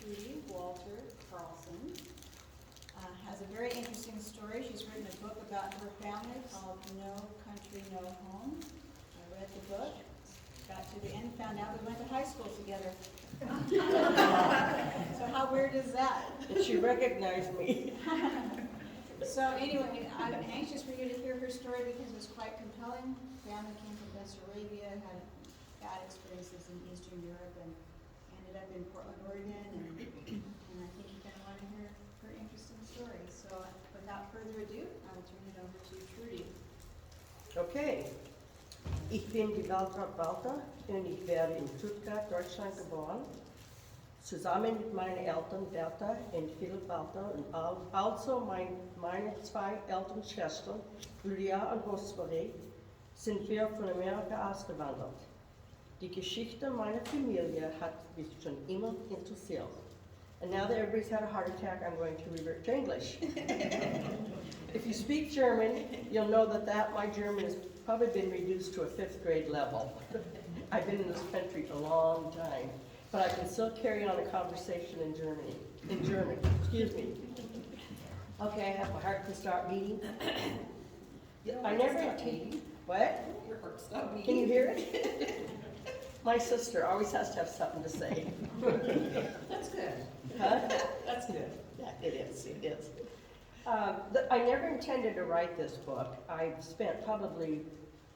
Trudy Walter Carlson. Has a very interesting story. She's written a book about her family called No Country, No Home. I read the book, got to the end, found out we went to high school together. So how weird is that? Did she recognize me? So anyway, I'm anxious for you to hear her story because it's quite compelling. Family came from Bessarabia, had bad experiences in Eastern Europe, and ended up in Portland, Oregon, and I think you're going to want to hear her interesting story. So without further ado, I'll turn it over to Trudy. Okay. Ich bin die Walter Walter und ich werde in Stuttgart, Deutschland geboren. Zusammen mit meinen Eltern Bertha und Philipp Walter und also meine zwei älteren Schwestern, Lydia und Rosemary, sind wir von Amerika ausgewandert. Die Geschichte meiner Familie hat mich schon immer interessiert. And now that everybody's had a heart attack, I'm going to revert to English. If you speak German, you'll know that my German has probably been reduced to a 5th grade level. I've been in this country a long time, but I can still carry on a conversation in German, excuse me. Okay, I have my heart to start beating. I never intended, what? Your heart stopped beating. Can you hear it? My sister always has to have something to say. That's good. Huh? That's good. Yeah, it is. I never intended to write this book. I've spent probably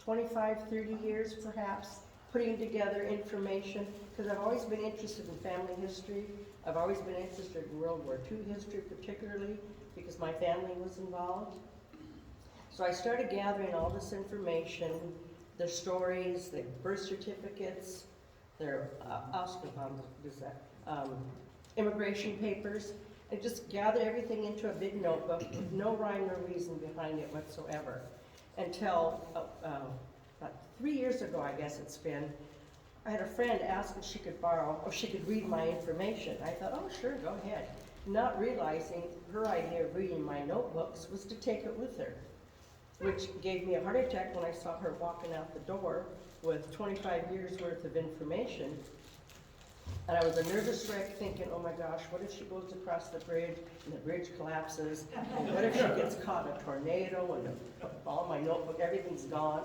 25, 30 years perhaps putting together information because I've always been interested in family history. I've always been interested in World War II history particularly because my family was involved. So I started gathering all this information, their stories, their birth certificates, their immigration papers, and just gathered everything into a big notebook with no rhyme or reason behind it whatsoever. Until about 3 years ago, I guess it's been, I had a friend ask if she could borrow, or she could read my information. I thought, oh sure, go ahead. Not realizing her idea of reading my notebooks was to take it with her, which gave me a heart attack when I saw her walking out the door with 25 years worth of information. And I was a nervous wreck thinking, oh my gosh, what if she goes across the bridge and the bridge collapses? And what if she gets caught in a tornado and all my notebook, everything's gone?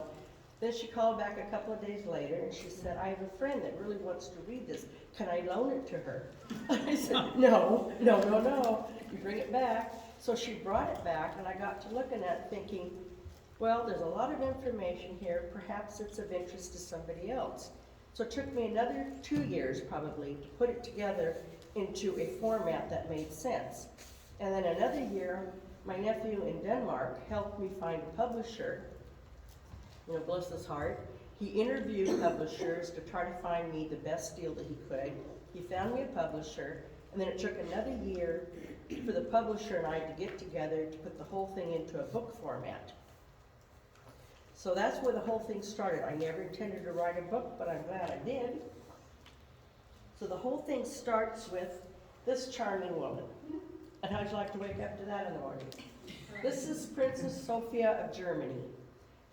Then she called back a couple of days later and she said, I have a friend that really wants to read this. Can I loan it to her? I said, no. You bring it back. So she brought it back and I got to looking at it thinking, well, there's a lot of information here. Perhaps it's of interest to somebody else. So it took me another 2 years probably to put it together into a format that made sense. And then another year, my nephew in Denmark helped me find a publisher. Bless his heart. He interviewed publishers to try to find me the best deal that he could. He found me a publisher, and then it took another year for the publisher and I to get together to put the whole thing into a book format. So that's where the whole thing started. I never intended to write a book, but I'm glad I did. So the whole thing starts with this charming woman. And how'd you like to wake up to that in the morning? This is Princess Sophia of Germany.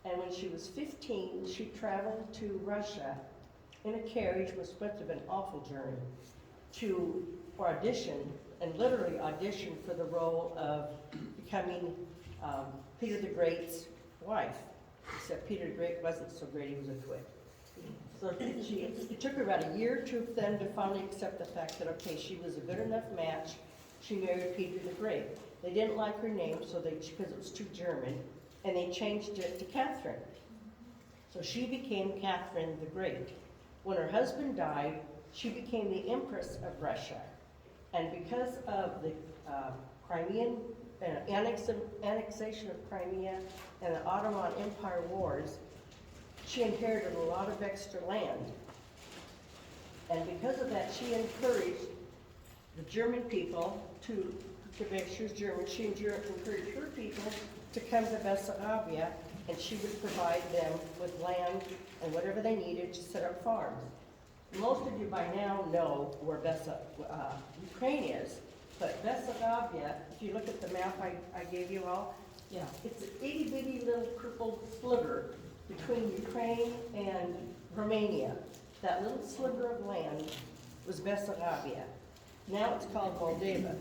And when she was 15, she traveled to Russia in a carriage, which must have been an awful journey, to audition, and literally audition for the role of becoming Peter the Great's wife. Except Peter the Great wasn't so great, he was a twit. So it took her about a year or two for them to finally accept the fact that, okay, she was a good enough match. She married Peter the Great. They didn't like her name, so because it was too German, and they changed it to Catherine. So she became Catherine the Great. When her husband died, she became the Empress of Russia. And because of the Crimean annexation of Crimea and the Ottoman Empire wars, she inherited a lot of extra land. And because of that, she encouraged the German people to make sure German, she encouraged her people to come to Bessarabia, and she would provide them with land and whatever they needed to set up farms. Most of you by now know where Ukraine is, but Bessarabia, if you look at the map I gave you all, Yeah. it's an itty-bitty little purple sliver between Ukraine and Romania. That little sliver of land was Bessarabia. Now it's called Moldova.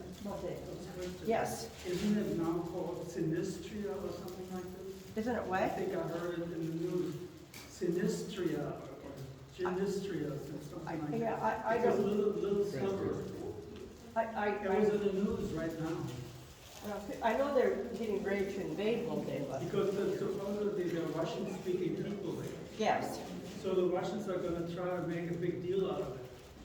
Yes. Isn't it now called Sinistria or something like this? Isn't it I what? think I heard it in the news. Sinistria or Genistria or something like that. Yeah, I It's a don't, little suburb. It was in the news right now. I know they're getting ready to invade Moldova. Because supposedly there are Russian-speaking people there. Yes, So the Russians are gonna try to make a big deal out of it.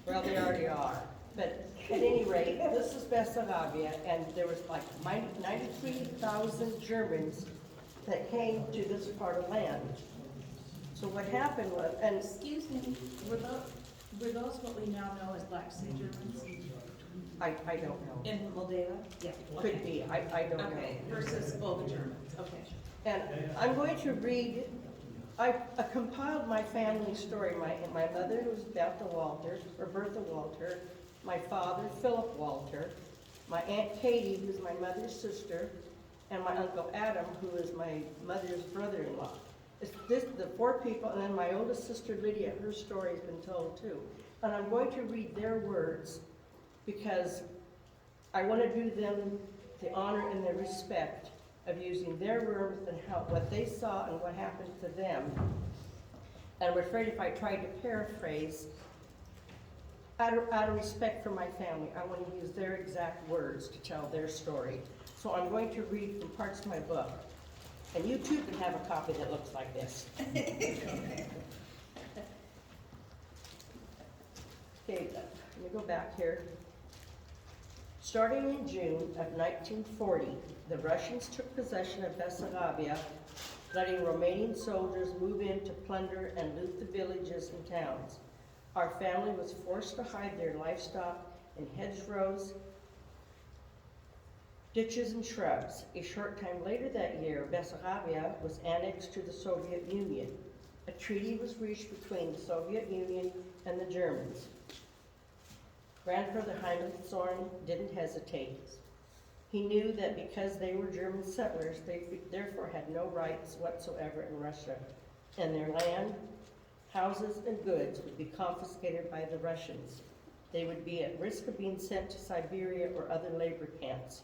well, they already are. But at any rate, this is Bessarabia, and there was like 93,000 Germans that came to this part of land. So what happened was, and Excuse me, were those what we now know as Black Sea Germans I don't know. in Moldova? Yeah. Could be, I don't know. Okay, versus all the Germans, okay. And I'm going to read, I compiled my family story. My mother was Bertha Walter, my father, Philip Walter, my Aunt Katie, who's my mother's sister, and my Uncle Adam, who is my mother's brother-in-law. It's the four people, and then my oldest sister Lydia, her story's been told too. And I'm going to read their words because I want to do them the honor and the respect of using their words and what they saw and what happened to them. And I'm afraid if I tried to paraphrase, out of respect for my family, I want to use their exact words to tell their story. So I'm going to read from parts of my book. And you too can have a copy that looks like this. Okay, let me go back here. Starting in June of 1940, the Russians took possession of Bessarabia, letting Romanian soldiers move in to plunder and loot the villages and towns. Our family was forced to hide their livestock in hedgerows, ditches, and shrubs. A short time later that year, Bessarabia was annexed to the Soviet Union. A treaty was reached between the Soviet Union and the Germans. Grandfather Heinrich Zorn didn't hesitate. He knew that because they were German settlers, they therefore had no rights whatsoever in Russia, and their land, houses, and goods would be confiscated by the Russians. They would be at risk of being sent to Siberia or other labor camps.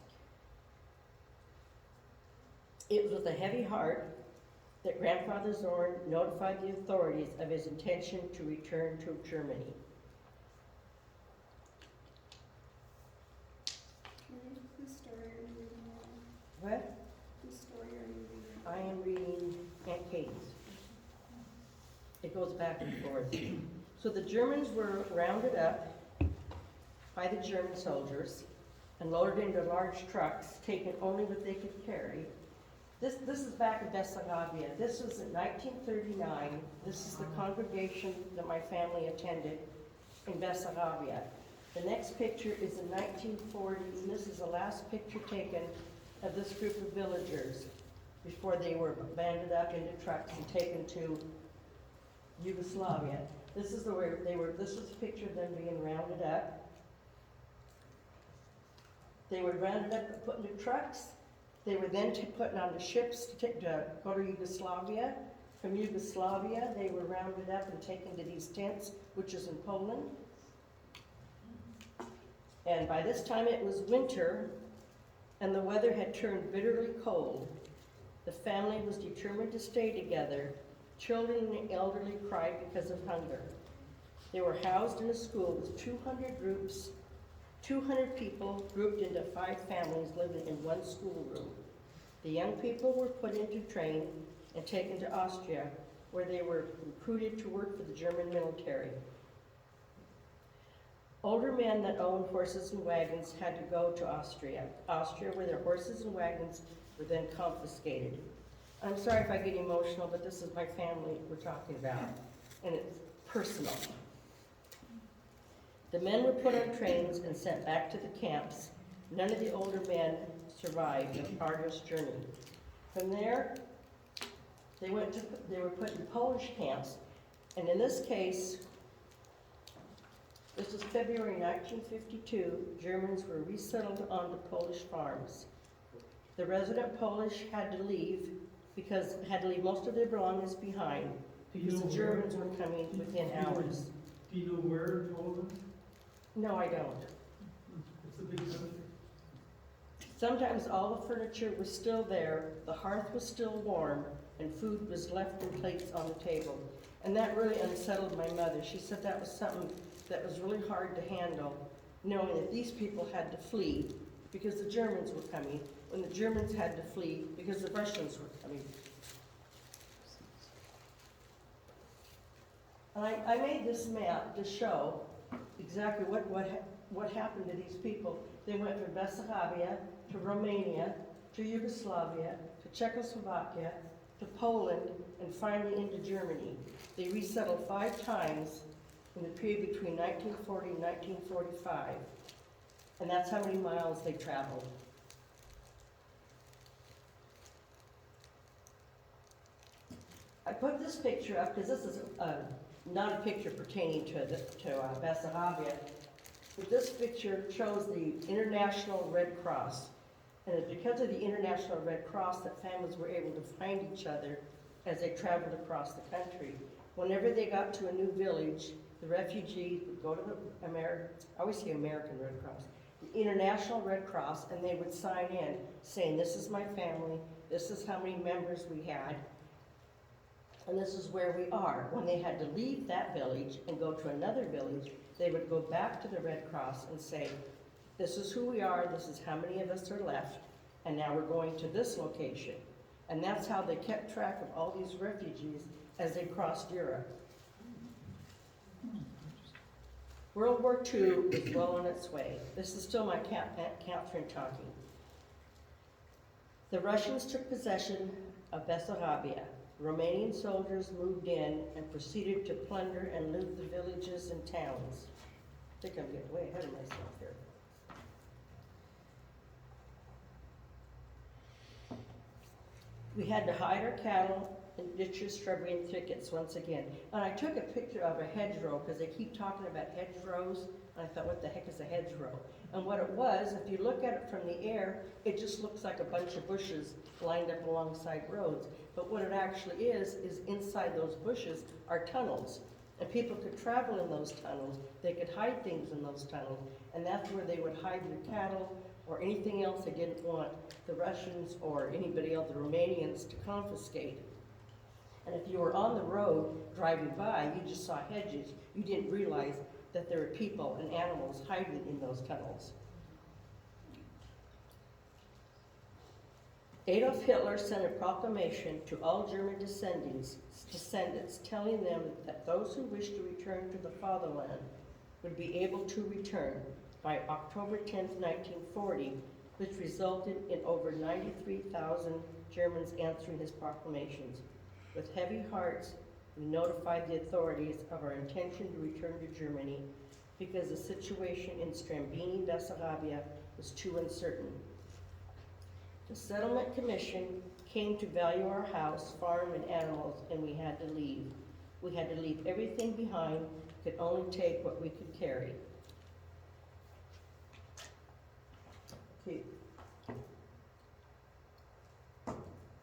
It was with a heavy heart that Grandfather Zorn notified the authorities of his intention to return to Germany. Whose story are you reading now? What? Whose story are you reading? I am reading Aunt Katie's. It goes back and forth. So the Germans were rounded up by the German soldiers and loaded into large trucks, taking only what they could carry. This is back in Bessarabia. This was in 1939. This is the congregation that my family attended in Bessarabia. The next picture is in 1940, and this is the last picture taken of this group of villagers before they were banded up into trucks and taken to Yugoslavia. This is where they were. This is a picture of them being rounded up. They were rounded up and put into trucks. They were then put on the ships to go to Yugoslavia. From Yugoslavia, they were rounded up and taken to these tents, which is in Poland. And by this time it was winter, and the weather had turned bitterly cold. The family was determined to stay together. Children and the elderly cried because of hunger. They were housed in a school with 200 people grouped into 5 families living in one schoolroom. The young people were put into train and taken to Austria, where they were recruited to work for the German military. Older men that owned horses and wagons had to go to Austria, where their horses and wagons were then confiscated. I'm sorry if I get emotional, but this is my family we're talking about, and it's personal. The men were put on trains and sent back to the camps. None of the older men survived the arduous journey. From there, they were put in Polish camps, and in this case, this was February 1952, Germans were resettled onto Polish farms. The resident Polish had to leave most of their belongings behind because the Germans were coming within hours. Do you know where in Poland? No, I don't. a big country. Sometimes all the furniture was still there, the hearth was still warm, and food was left in plates on the table. And that really unsettled my mother. She said that was something that was really hard to handle, knowing that these people had to flee because the Germans were coming, when the Germans had to flee because the Russians were coming. And I made this map to show exactly what happened to these people. They went from Bessarabia to Romania to Yugoslavia to Czechoslovakia to Poland and finally into Germany. They resettled 5 times in the period between 1940 and 1945. And that's how many miles they traveled. I put this picture up because this is not a picture pertaining to Bessarabia, but this picture shows the International Red Cross. And it's because of the International Red Cross that families were able to find each other as they traveled across the country. Whenever they got to a new village, the refugees would go to the I always say American Red Cross, the International Red Cross, and they would sign in saying, this is my family, this is how many members we had, and this is where we are. When they had to leave that village and go to another village, they would go back to the Red Cross and say, this is who we are, this is how many of us are left, and now we're going to this location. And that's how they kept track of all these refugees as they crossed Europe. World War II was well on its way. This is still my Aunt Catherine talking. The Russians took possession of Bessarabia. Romanian soldiers moved in and proceeded to plunder and loot the villages and towns. I think I'm getting way ahead of myself here. We had to hide our cattle in ditches, shrubbery, and thickets once again. And I took a picture of a hedgerow because they keep talking about hedgerows. And I thought, what the heck is a hedgerow? And what it was, if you look at it from the air, it just looks like a bunch of bushes lined up alongside roads. But what it actually is inside those bushes are tunnels. And people could travel in those tunnels. They could hide things in those tunnels. And that's where they would hide their cattle or anything else they didn't want the Russians or anybody else, the Romanians, to confiscate. And if you were on the road driving by, you just saw hedges. You didn't realize that there were people and animals hiding in those tunnels. Adolf Hitler sent a proclamation to all German descendants telling them that those who wished to return to the fatherland would be able to return by October 10, 1940, which resulted in over 93,000 Germans answering his proclamations. With heavy hearts, we notified the authorities of our intention to return to Germany because the situation in Strambini, Bessarabia was too uncertain. The Settlement Commission came to value our house, farm, and animals, and we had to leave. We had to leave everything behind, could only take what we could carry. Okay.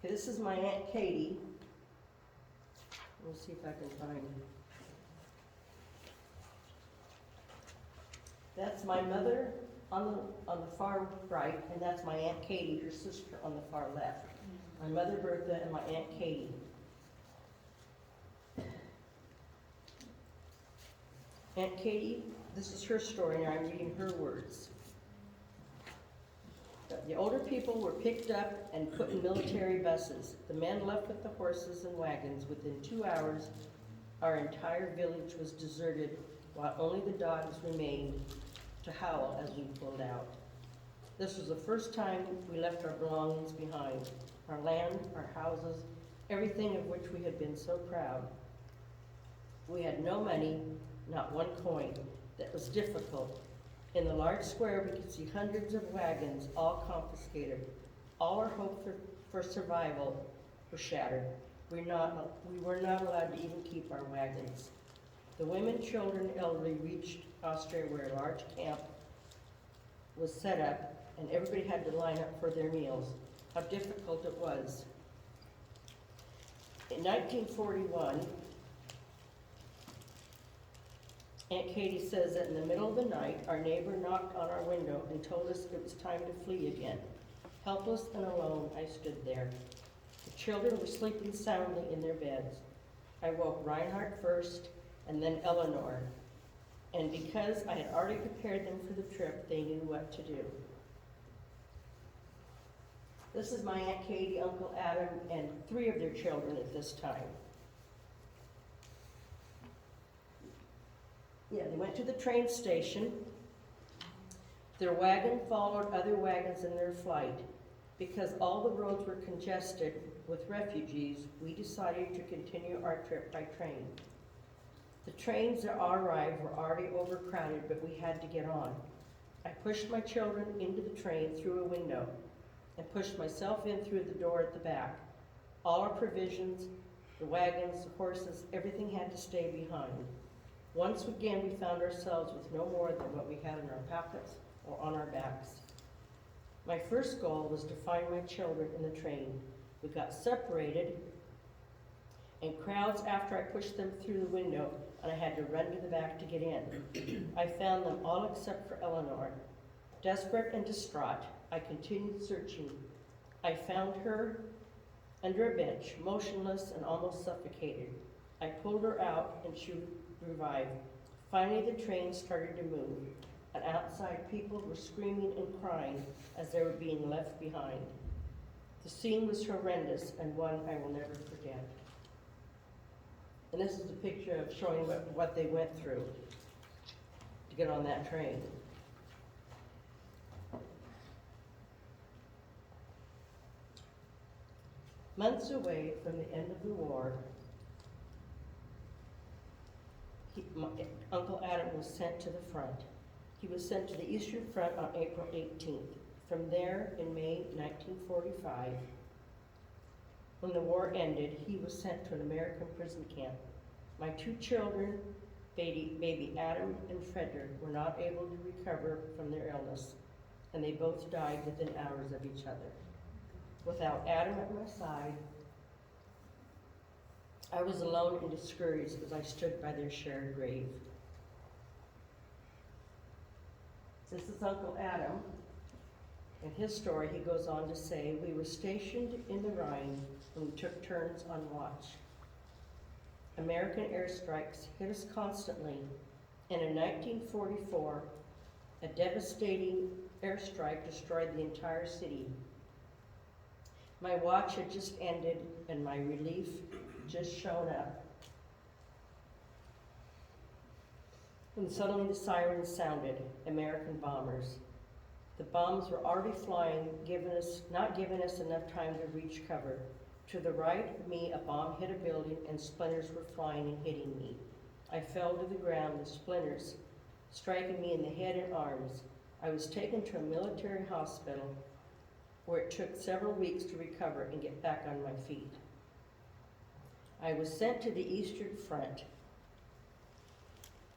This is my Aunt Katie. Let me see if I can find it. That's my mother on the far right, and that's my Aunt Katie, her sister, on the far left. My mother Bertha and my Aunt Katie. Aunt Katie, this is her story, and I'm reading her words. The older people were picked up and put in military buses. The men left with the horses and wagons. Within 2 hours, our entire village was deserted, while only the dogs remained to howl as we pulled out. This was the first time we left our belongings behind, our land, our houses, everything of which we had been so proud. We had no money, not one coin. That was difficult. In the large square, we could see hundreds of wagons, all confiscated. All our hope for survival was shattered. We were not allowed to even keep our wagons. The women, children, elderly reached Austria, where a large camp was set up, and everybody had to line up for their meals. How difficult it was. In 1941, Aunt Katie says that in the middle of the night, our neighbor knocked on our window and told us it was time to flee again. Helpless and alone, I stood there. The children were sleeping soundly in their beds. I woke Reinhardt first, and then Eleanor. And because I had already prepared them for the trip, they knew what to do. This is my Aunt Katie, Uncle Adam, and 3 of their children at this time. Yeah, they went to the train station. Their wagon followed other wagons in their flight. Because all the roads were congested with refugees, we decided to continue our trip by train. The trains that arrived were already overcrowded, but we had to get on. I pushed my children into the train through a window and pushed myself in through the door at the back. All our provisions, the wagons, the horses, everything had to stay behind. Once again, we found ourselves with no more than what we had in our pockets or on our backs. My first goal was to find my children in the train. We got separated and crowds after I pushed them through the window, and I had to run to the back to get in. I found them all except for Eleanor. Desperate and distraught, I continued searching. I found her under a bench, motionless and almost suffocated. I pulled her out and she revived. Finally, the train started to move, and outside people were screaming and crying as they were being left behind. The scene was horrendous and one I will never forget. And this is a picture of showing what they went through to get on that train. Months away from the end of the war, Uncle Adam was sent to the front. He was sent to the Eastern Front on April 18th. From there, in May 1945, when the war ended, he was sent to an American prison camp. My 2 children, baby Adam and Frederick, were not able to recover from their illness, and they both died within hours of each other. Without Adam at my side, I was alone and discouraged as I stood by their shared grave. This is Uncle Adam. In his story, he goes on to say, we were stationed in the Rhine and we took turns on watch. American airstrikes hit us constantly, and in 1944, a devastating airstrike destroyed the entire city. My watch had just ended and my relief just shown up. And suddenly the sirens sounded, American bombers. The bombs were already flying, not giving us enough time to reach cover. To the right of me, a bomb hit a building and splinters were flying and hitting me. I fell to the ground, the splinters striking me in the head and arms. I was taken to a military hospital where it took several weeks to recover and get back on my feet. I was sent to the Eastern Front.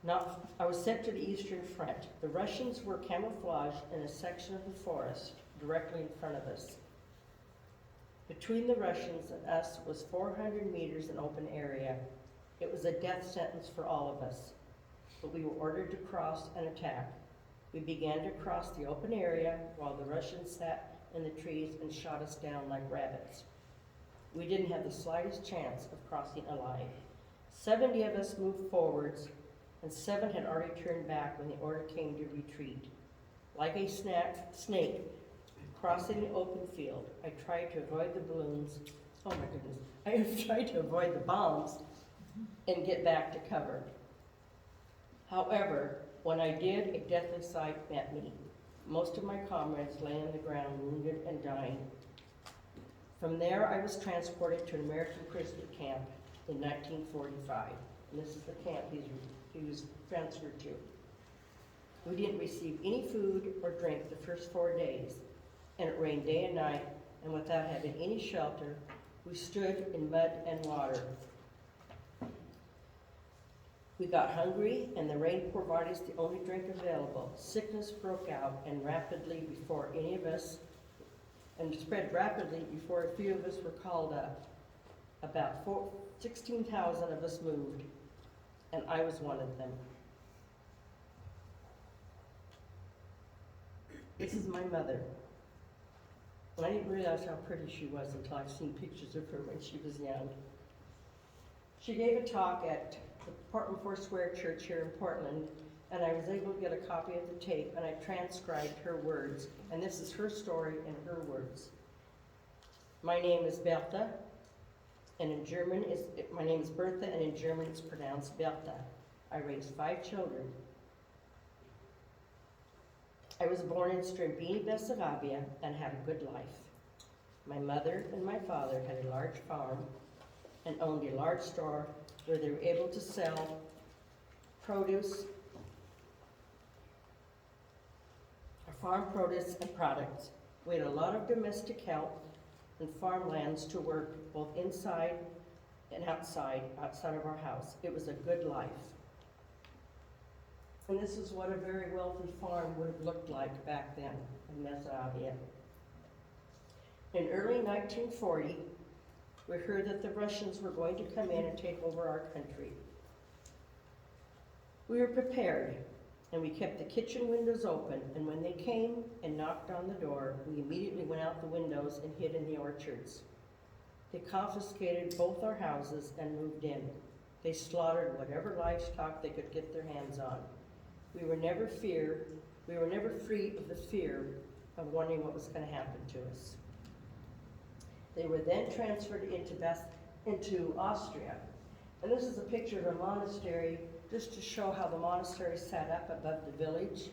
The Russians were camouflaged in a section of the forest directly in front of us. Between the Russians and us was 400 meters in open area. It was a death sentence for all of us, but we were ordered to cross and attack. We began to cross the open area while the Russians sat in the trees and shot us down like rabbits. We didn't have the slightest chance of crossing alive. 70 of us moved forwards, and 7 had already turned back when the order came to retreat. Like a snake crossing the open field, I tried to avoid the balloons. Oh my goodness. I tried to avoid the bombs and get back to cover. However, when I did, a deathly sight met me. Most of my comrades lay on the ground, wounded and dying. From there, I was transported to an American prison camp in 1945. And this is the camp he was transferred to. We didn't receive any food or drink the first 4 days, and it rained day and night, and without having any shelter, we stood in mud and water. We got hungry, and the rain provided us the only drink available. Sickness broke out and spread rapidly before a few of us were called up. About 16,000 of us moved, and I was one of them. This is my mother. And I didn't realize how pretty she was until I've seen pictures of her when she was young. She gave a talk at the Portland Foursquare Church here in Portland, and I was able to get a copy of the tape, and I transcribed her words. And this is her story in her words. My name is Bertha, and in German, my name is Bertha, and in German it's pronounced Bertha. I raised 5 children. I was born in Strambini, Bessarabia, and had a good life. My mother and my father had a large farm and owned a large store where they were able to sell produce, farm produce and products. We had a lot of domestic help and farmlands to work both inside and outside of our house. It was a good life. And this is what a very wealthy farm would have looked like back then in Bessarabia. In early 1940, we heard that the Russians were going to come in and take over our country. We were prepared, and we kept the kitchen windows open, and when they came and knocked on the door, we immediately went out the windows and hid in the orchards. They confiscated both our houses and moved in. They slaughtered whatever livestock they could get their hands on. We were never free of the fear of wondering what was going to happen to us. They were then transferred into Austria. And this is a picture of a monastery just to show how the monastery sat up above the village.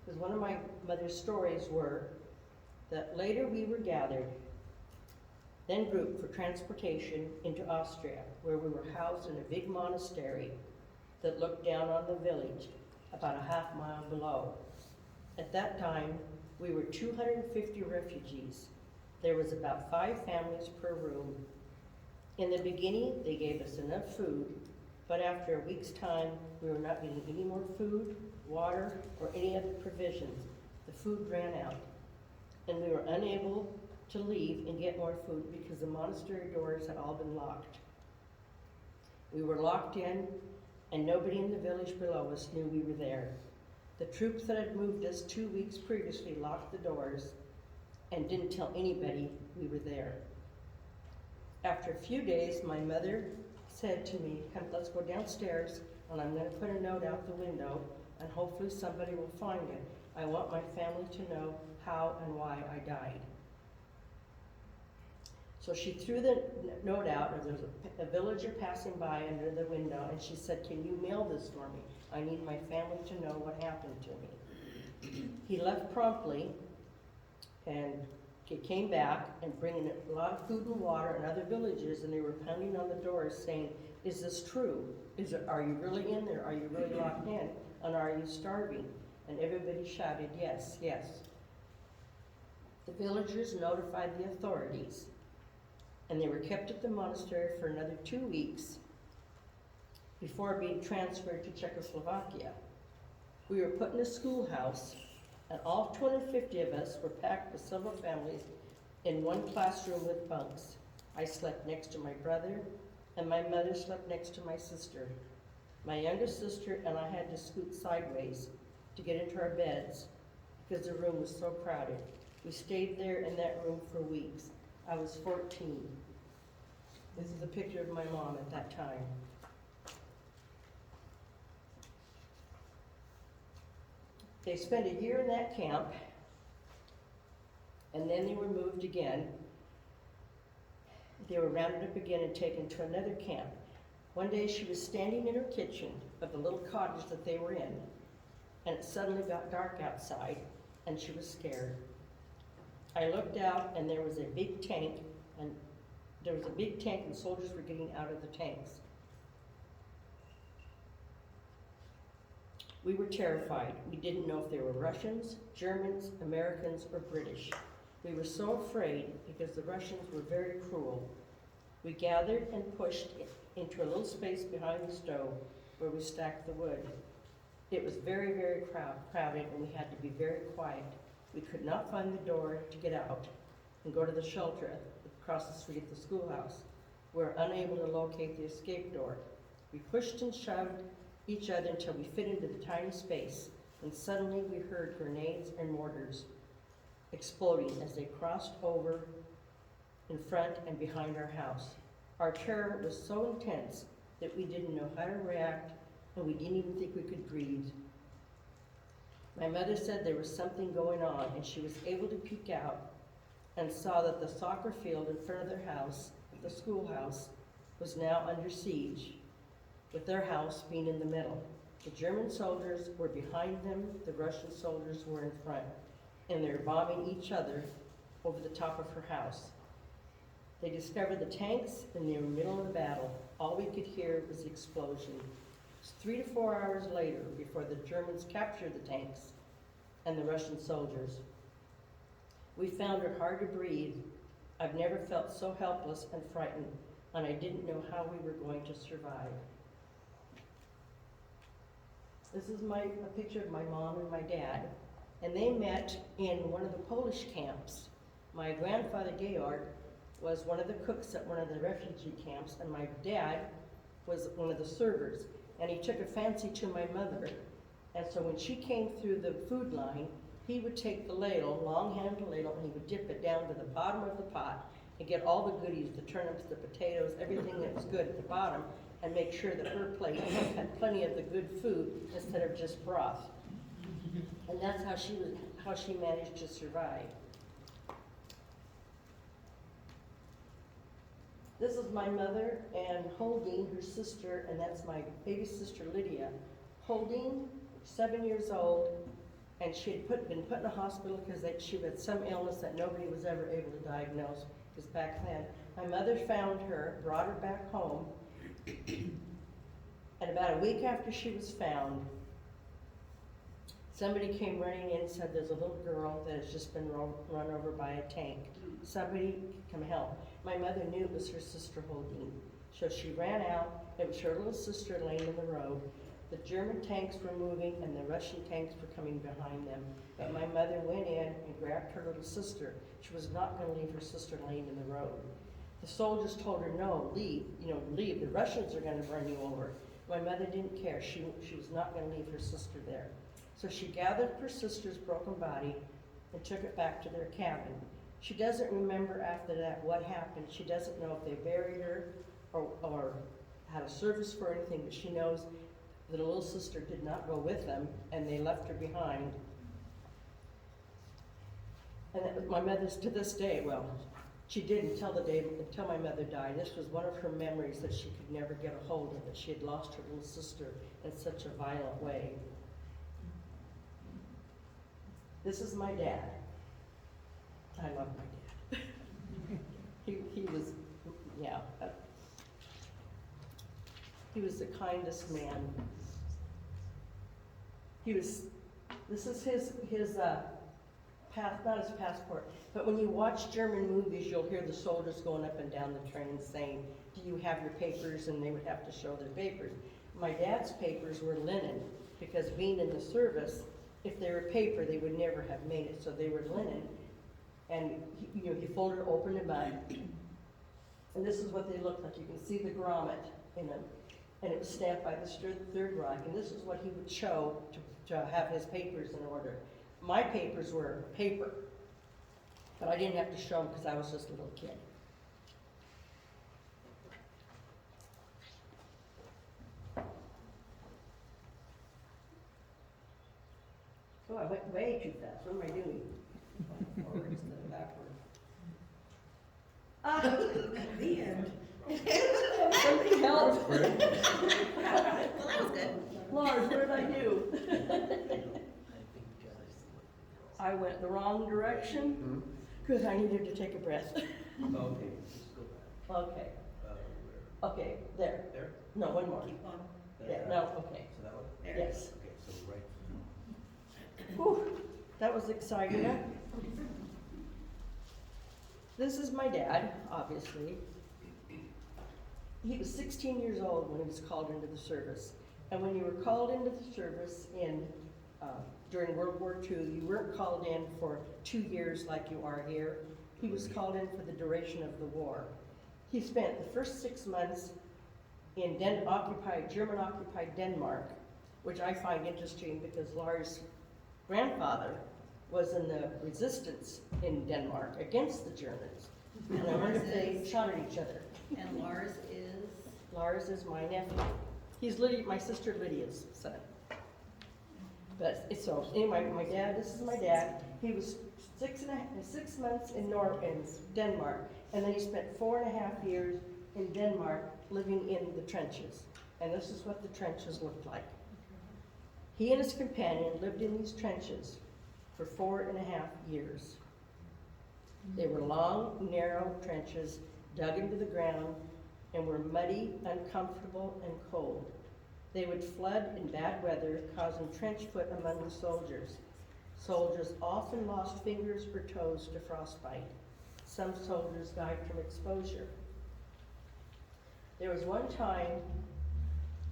Because one of my mother's stories were that later we were gathered, then grouped for transportation into Austria, where we were housed in a big monastery that looked down on the village about a half mile below. At that time, we were 250 refugees. There was about 5 families per room. In the beginning, they gave us enough food, but after a week's time, we were not getting any more food, water, or any other provisions. The food ran out, and we were unable to leave and get more food because the monastery doors had all been locked. We were locked in, and nobody in the village below us knew we were there. The troops that had moved us 2 weeks previously locked the doors and didn't tell anybody we were there. After a few days, my mother said to me, "Come, let's go downstairs, and I'm going to put a note out the window, and hopefully somebody will find it. I want my family to know how and why I died." So she threw the note out, and there was a villager passing by under the window, and she said, "Can you mail this for me? I need my family to know what happened to me." He left promptly, and he came back and bringing a lot of food and water and other villagers, and they were pounding on the doors saying, "Is this true? Are you really in there? Are you really locked in? And are you starving?" And everybody shouted, "Yes, yes." The villagers notified the authorities, and they were kept at the monastery for another 2 weeks before being transferred to Czechoslovakia. We were put in a schoolhouse, and all 250 of us were packed with several families in one classroom with bunks. I slept next to my brother, and my mother slept next to my sister. My youngest sister and I had to scoot sideways to get into our beds because the room was so crowded. We stayed there in that room for weeks. I was 14. This is a picture of my mom at that time. They spent a year in that camp, and then they were moved again. They were rounded up again and taken to another camp. One day she was standing in her kitchen of the little cottage that they were in, and it suddenly got dark outside, and she was scared. I looked out, and there was a big tank, and soldiers were getting out of the tanks. We were terrified. We didn't know if they were Russians, Germans, Americans, or British. We were so afraid because the Russians were very cruel. We gathered and pushed into a little space behind the stove where we stacked the wood. It was very, very crowded, and we had to be very quiet. We could not find the door to get out and go to the shelter across the street at the schoolhouse. We were unable to locate the escape door. We pushed and shoved each other until we fit into the tiny space, and suddenly we heard grenades and mortars. exploding as they crossed over in front and behind our house. Our terror was so intense that we didn't know how to react, and we didn't even think we could breathe. My mother said there was something going on, and she was able to peek out and saw that the soccer field in front of their house, the schoolhouse, was now under siege, with their house being in the middle. The German soldiers were behind them, the Russian soldiers were in front, and they were bombing each other over the top of her house. They discovered the tanks, and they were in the middle of the battle. All we could hear was the explosion. It was 3 to 4 hours later before the Germans captured the tanks and the Russian soldiers. We found it hard to breathe. I've never felt so helpless and frightened, and I didn't know how we were going to survive. This is a picture of my mom and my dad, and they met in one of the Polish camps. My grandfather, Georg, was one of the cooks at one of the refugee camps, and my dad was one of the servers, and he took a fancy to my mother. And so when she came through the food line, he would take the ladle, long-handled ladle, and he would dip it down to the bottom of the pot and get all the goodies, the turnips, the potatoes, everything that was good at the bottom, and make sure that her plate had plenty of the good food instead of just broth. And that's how she managed to survive. This is my mother and Holding, her sister, and that's my baby sister Lydia. Holding, 7 years old, and she had been put in a hospital because she had some illness that nobody was ever able to diagnose, because back then. My mother found her, brought her back home, and about a week after she was found, somebody came running in and said, there's a little girl that has just been run over by a tank. Somebody come help. My mother knew it was her sister Holding. So she ran out. It was her little sister laying in the road. The German tanks were moving and the Russian tanks were coming behind them. But my mother went in and grabbed her little sister. She was not going to leave her sister laying in the road. The soldiers told her, no, leave, leave. The Russians are going to run you over. My mother didn't care. She was not going to leave her sister there. So she gathered her sister's broken body and took it back to their cabin. She doesn't remember after that what happened. She doesn't know if they buried her or had a service for anything, but she knows that a little sister did not go with them and they left her behind. And my mother's to this day, well, she did until my mother died. This was one of her memories that she could never get a hold of, that she had lost her little sister in such a violent way. This is my dad. I love my dad. he was, yeah. He was the kindest man. This is his not his passport, but when you watch German movies, you'll hear the soldiers going up and down the train saying, do you have your papers? And they would have to show their papers. My dad's papers were linen, because being in the service, if they were paper, they would never have made it, so they were linen. And he folded it open and back. And this is what they looked like. You can see the grommet in them. And it was stamped by the Third Reich. And this is what he would show to have his papers in order. My papers were paper, but I didn't have to show them because I was just a little kid. Oh, I went way too fast. What am I doing? Forward instead of backward. The end. Somebody help. Well, that was good. Lars, what did I do? I went the wrong direction because I needed to take a breath. Okay, just go back. Okay, Where? okay, there. There? No, one more. Keep on. Yeah, no, okay. So that one? There. Yes. Okay, so right. Whew, that was exciting. Huh? This is my dad, obviously. He was 16 years old when he was called into the service. And when you were called into the service during World War II, you weren't called in for 2 years like you are here. He was called in for the duration of the war. He spent the first 6 months in German-occupied Denmark, which I find interesting because Lars' grandfather was in the resistance in Denmark against the Germans. And I wonder if they shot at each other. And Lars is? Lars is my nephew. He's my sister Lydia's son. But so anyway, my dad, this is my dad. He was 6 months in Denmark, and then he spent 4.5 years in Denmark living in the trenches. And this is what the trenches looked like. He and his companion lived in these trenches for 4.5 years. They were long, narrow trenches dug into the ground and were muddy, uncomfortable, and cold. They would flood in bad weather, causing trench foot among the soldiers. Soldiers often lost fingers or toes to frostbite. Some soldiers died from exposure. There was one time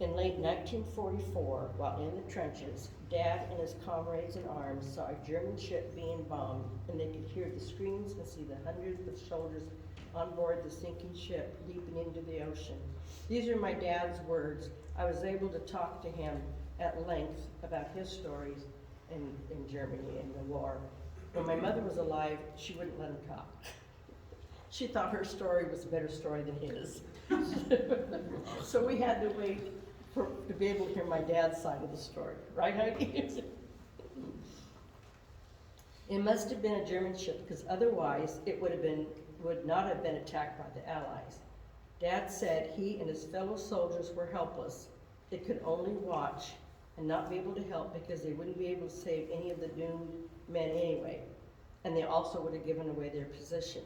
in late 1944, while in the trenches, Dad and his comrades in arms saw a German ship being bombed, and they could hear the screams and see the hundreds of soldiers on board the sinking ship leaping into the ocean. These are my dad's words. I was able to talk to him at length about his stories in Germany in the war. When my mother was alive, she wouldn't let him talk. She thought her story was a better story than his. So we had to wait to be able to hear my dad's side of the story, right, Heidi? It must have been a German ship, because otherwise it would not have been attacked by the Allies. Dad said he and his fellow soldiers were helpless. They could only watch and not be able to help because they wouldn't be able to save any of the doomed men anyway, and they also would have given away their position.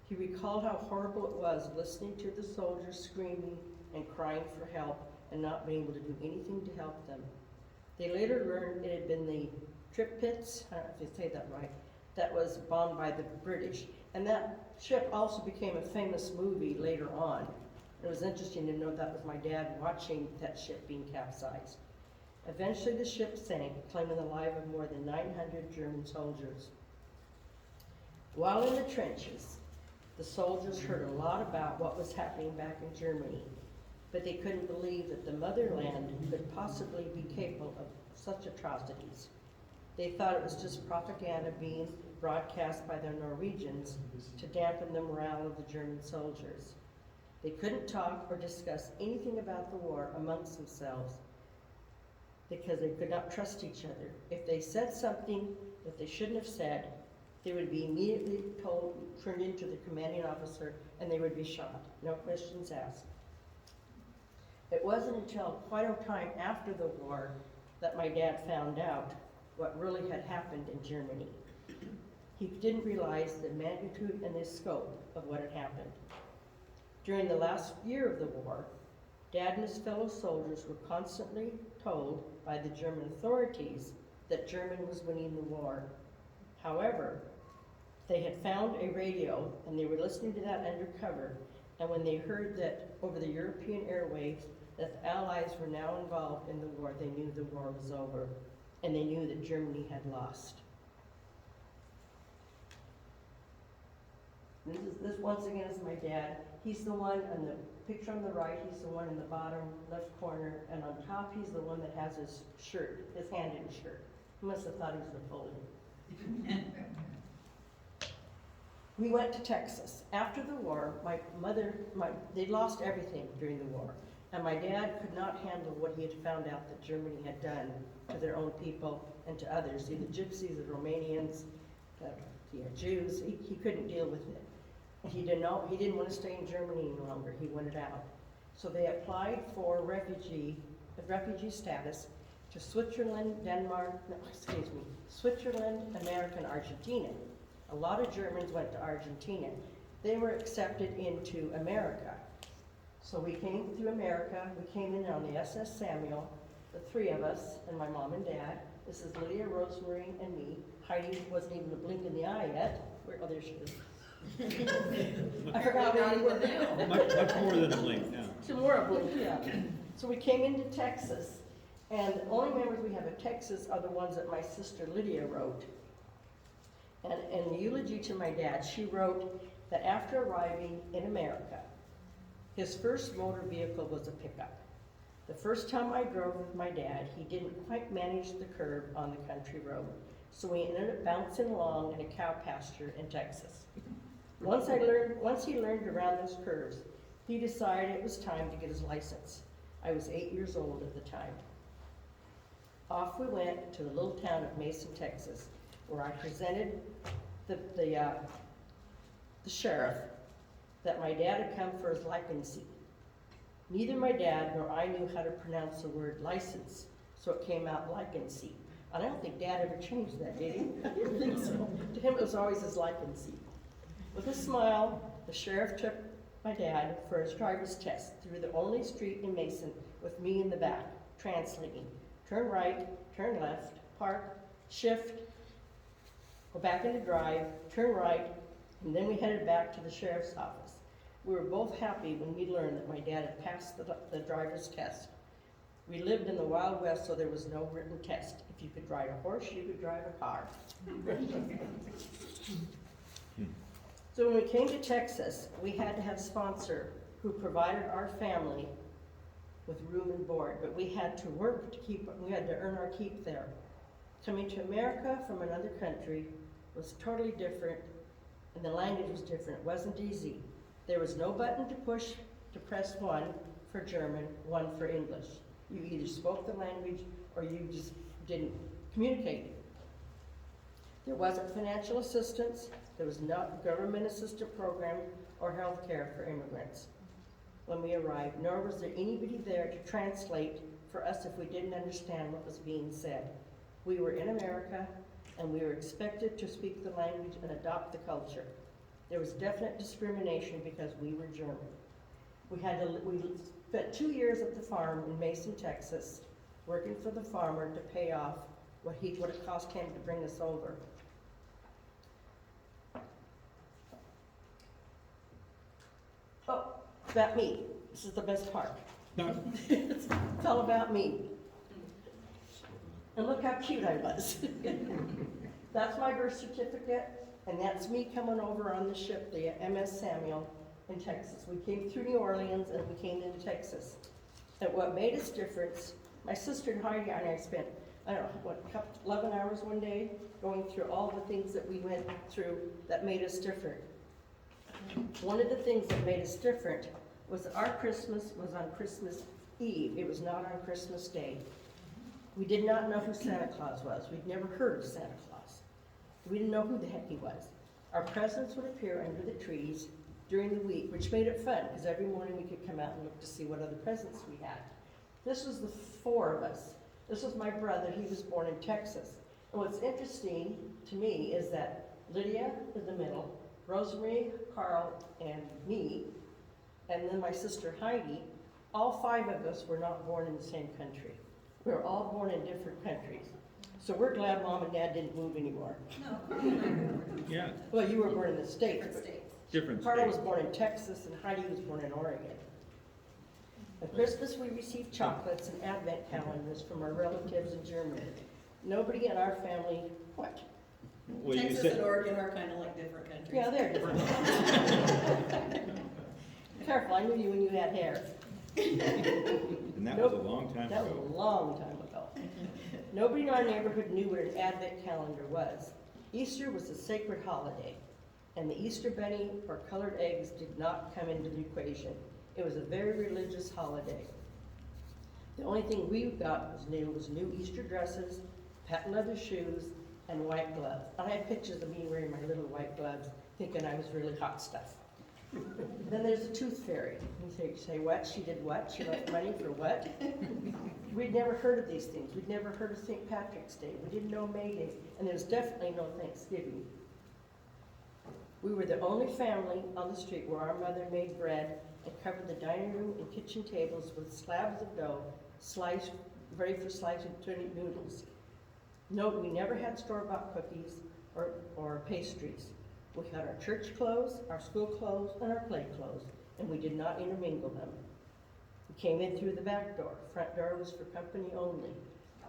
He recalled how horrible it was listening to the soldiers screaming and crying for help and not being able to do anything to help them. They later learned it had been the Tripitz, I don't know if you say that right, that was bombed by the British. And that ship also became a famous movie later on. It was interesting to know that was my dad watching that ship being capsized. Eventually the ship sank, claiming the life of more than 900 German soldiers. While in the trenches, the soldiers heard a lot about what was happening back in Germany, but they couldn't believe that the motherland could possibly be capable of such atrocities. They thought it was just propaganda being broadcast by the Norwegians to dampen the morale of the German soldiers. They couldn't talk or discuss anything about the war amongst themselves because they could not trust each other. If they said something that they shouldn't have said, they would be immediately turned into the commanding officer, and they would be shot. No questions asked. It wasn't until quite a time after the war that my dad found out what really had happened in Germany. He didn't realize the magnitude and the scope of what had happened. During the last year of the war, Dad and his fellow soldiers were constantly told by the German authorities that Germany was winning the war. However, they had found a radio and they were listening to that undercover, and when they heard that over the European airwaves that the Allies were now involved in the war, they knew the war was over, and they knew that Germany had lost. This once again is my dad. He's the one on the picture on the right, he's the one in the bottom left corner, and on top he's the one that has his shirt, his hand in his shirt. He must have thought he was Napoleon. We went to Texas. After the war, they lost everything during the war, and my dad could not handle what he had found out that Germany had done to their own people and to others, the Gypsies, the Romanians, the Jews. He couldn't deal with it. And he didn't want to stay in Germany any longer. He wanted out. So they applied for refugee status to Switzerland, Switzerland, America, and Argentina. A lot of Germans went to Argentina. They were accepted into America. So we came through America. We came in on the SS Samuel, the three of us, and my mom and dad. This is Lydia, Rosemary, and me. Heidi wasn't even a blink in the eye yet. Oh, there she is. I forgot where you were. Much more than a blink now. Some more a blink, yeah. So we came into Texas, and the only memories we have of Texas are the ones that my sister Lydia wrote. And in the eulogy to my dad, she wrote that after arriving in America, his first motor vehicle was a pickup. The first time I drove with my dad, he didn't quite manage the curve on the country road, so we ended up bouncing along in a cow pasture in Texas. Once he learned around those curves, he decided it was time to get his license. I was 8 years old at the time. Off we went to the little town of Mason, Texas, where I presented the sheriff that my dad had come for his license. Neither my dad nor I knew how to pronounce the word license, so it came out license. And I don't think Dad ever changed that, did he? I didn't think so. To him, it was always his license. With a smile, the sheriff took my dad for his driver's test through the only street in Mason with me in the back, translating. Turn right, turn left, park, shift, go back into drive, turn right, and then we headed back to the sheriff's office. We were both happy when we learned that my dad had passed the driver's test. We lived in the Wild West, so there was no written test. If you could ride a horse, you could drive a car. So when we came to Texas, we had to have a sponsor who provided our family with room and board, but we had to work to we had to earn our keep there. Coming to America from another country was totally different, and the language was different. It wasn't easy. There was no button to push to press one for German, one for English. You either spoke the language or you just didn't communicate. There wasn't financial assistance, there was no government assistance program or health care for immigrants when we arrived, nor was there anybody there to translate for us if we didn't understand what was being said. We were in America, and we were expected to speak the language and adopt the culture. There was definite discrimination because we were German. We spent 2 years at the farm in Mason, Texas, working for the farmer to pay off what it cost him to bring us over. Oh, about me. This is the best part. It's all about me. And look how cute I was. That's my birth certificate, and that's me coming over on the ship, the MS Samuel, in Texas. We came through New Orleans and we came into Texas. And what made us different, my sister and Heidi and I spent, 11 hours one day going through all the things that we went through that made us different. One of the things that made us different was that our Christmas was on Christmas Eve. It was not on Christmas Day. We did not know who Santa Claus was. We'd never heard of Santa Claus. We didn't know who the heck he was. Our presents would appear under the trees during the week, which made it fun, because every morning we could come out and look to see what other presents we had. This was the 4 of us. This was my brother. He was born in Texas. And what's interesting to me is that Lydia in the middle, Rosemary, Carl, and me, and then my sister Heidi, all 5 of us were not born in the same country. We were all born in different countries. So we're glad Mom and Dad didn't move anymore. Yeah, Well, you were born in the States. Different states. different Carl was state. born in Texas and Heidi was born in Oregon. At Christmas, we received chocolates and advent calendars from our relatives in Germany. Nobody in our family, what? Well, you Texas said, and Oregon are kind of like different countries. Yeah, they're different. Careful, I knew you when you had hair. and that was a long time That was ago. a long time ago. Nobody in our neighborhood knew what an advent calendar was. Easter was a sacred holiday, and the Easter bunny or colored eggs did not come into the equation. It was a very religious holiday. The only thing we got was new Easter dresses, patent leather shoes, and white gloves. I had pictures of me wearing my little white gloves, thinking I was really hot stuff. Then there's the tooth fairy. You say, what? She did what? She left money for what? We'd never heard of these things. We'd never heard of St. Patrick's Day. We didn't know May Day, and there was definitely no Thanksgiving. We were the only family on the street where our mother made bread and covered the dining room and kitchen tables with slabs of dough, sliced, ready for slicing noodles. Note, we never had store-bought cookies or pastries. We had our church clothes, our school clothes, and our play clothes, and we did not intermingle them. We came in through the back door. Front door was for company only.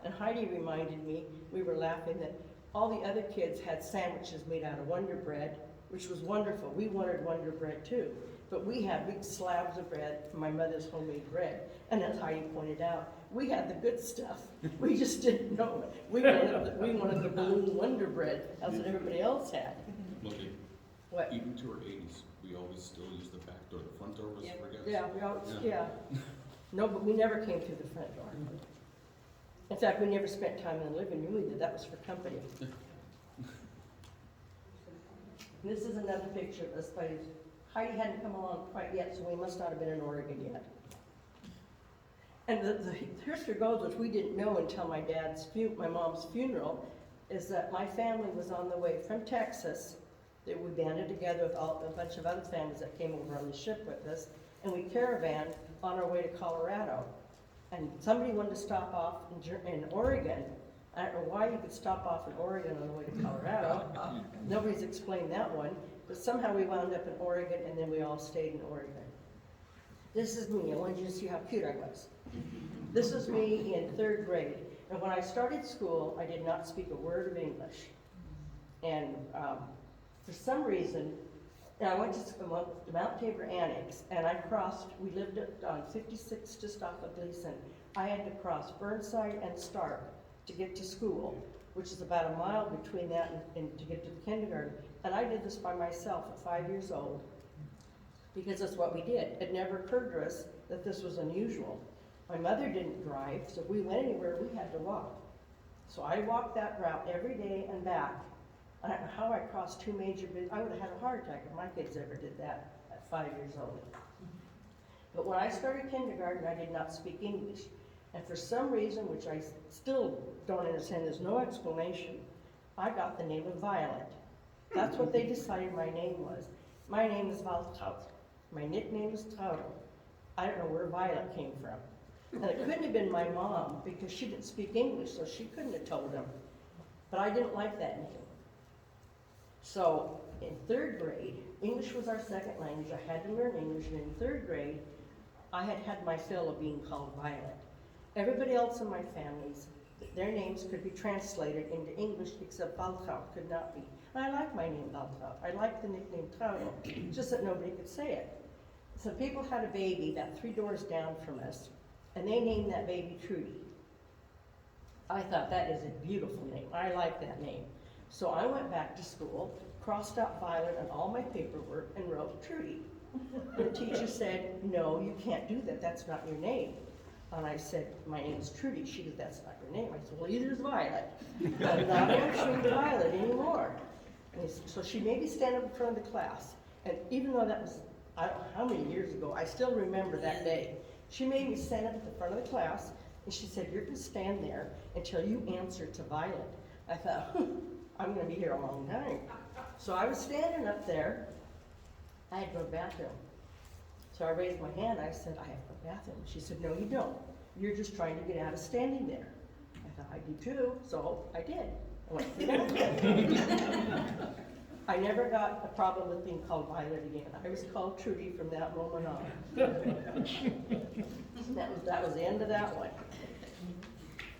And Heidi reminded me, we were laughing, that all the other kids had sandwiches made out of Wonder Bread which was wonderful. We wanted Wonder Bread too, but we had big slabs of bread from my mother's homemade bread. And as Heidi pointed out, we had the good stuff. We just didn't know it. We wanted the balloon Wonder Bread, as everybody else had. Okay, What? even to our 80s, we always still use the back door. The front door was Yeah. for guests. Yeah, we always, Yeah. yeah. No, but we never came through the front door. In fact, we never spent time in the living room either. That was for company. This is another picture of this place. Heidi hadn't come along quite yet, so we must not have been in Oregon yet. And the history goes, which we didn't know until my mom's funeral, is that my family was on the way from Texas. That we banded together with a bunch of other families that came over on the ship with us, and we caravanned on our way to Colorado. And somebody wanted to stop off in Oregon. I don't know why you could stop off in Oregon on the way to Colorado. Nobody's explained that one, but somehow we wound up in Oregon, and then we all stayed in Oregon. This is me. I wanted you to see how cute I was. This is me in 3rd grade. And when I started school, I did not speak a word of English. And for some reason, and I went to Mount Tabor Annex, and we lived on 56 just off of Gleason. I had to cross Burnside and Stark to get to school, which is about a mile between that and to get to the kindergarten. And I did this by myself at 5 years old, because that's what we did. It never occurred to us that this was unusual. My mother didn't drive, so if we went anywhere, we had to walk. So I walked that route every day and back. I don't know how I crossed 2 major bridges. I would have had a heart attack if my kids ever did that at 5 years old. But when I started kindergarten, I did not speak English. And for some reason, which I still don't understand, there's no explanation, I got the name of Violet. That's what they decided my name was. My name is Waltraud. My nickname is Traudel. I don't know where Violet came from. And it couldn't have been my mom, because she didn't speak English, so she couldn't have told them. But I didn't like that name. So in 3rd grade, English was our second language. I had to learn English, and in 3rd grade, I had my fill of being called Violet. Everybody else in my families, their names could be translated into English, except Waltraud could not be. And I like my name Waltraud. I like the nickname Traudel, just that nobody could say it. So people had a baby about 3 doors down from us, and they named that baby Trudy. I thought that is a beautiful name. I like that name. So I went back to school, crossed out Violet on all my paperwork, and wrote Trudy. The teacher said, no, you can't do that. That's not your name. And I said, my name is Trudy. She goes, that's not your name. I said, well, either is Violet. I'm not answering Violet anymore. And so she made me stand up in front of the class. And even though that was, I don't know how many years ago, I still remember that day. She made me stand up at the front of the class, and she said, you're going to stand there until you answer to Violet. I thought, I'm going to be here a long time. So I was standing up there. I had to go to the bathroom. So I raised my hand. I said, I have to go to the bathroom. She said, no, you don't. You're just trying to get out of standing there. I thought, I do too. So I did. I went to the bathroom. I never got a problem with being called Violet again. I was called Trudy from that moment on. That was the end of that one.